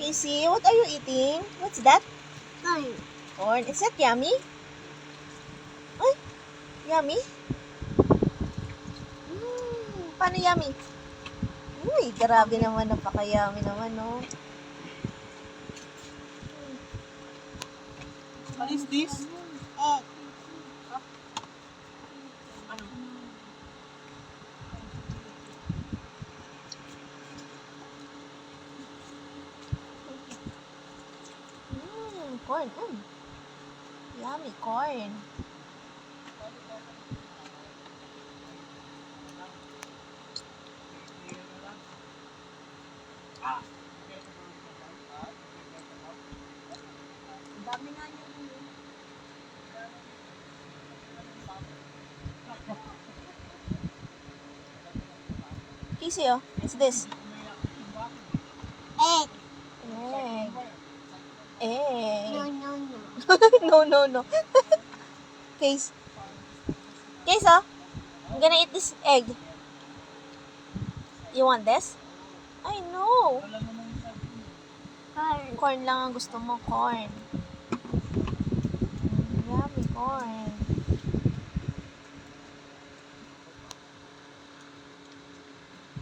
Casey, what are you eating? What's that? Corn. Corn. Is that yummy? Ay, yummy? Paano yummy? Uy, grabe naman. Napaka-yummy naman, no? What is this? Egg. Corn. Yummy corn. Dami nga niya. Casey, oh. What's this? Egg. Egg. Egg. No, no, no. No, no, no. Case. Case, oh. I'm gonna eat this egg. You want this? I know. Corn. Corn lang ang gusto mo, corn. Yummy corn.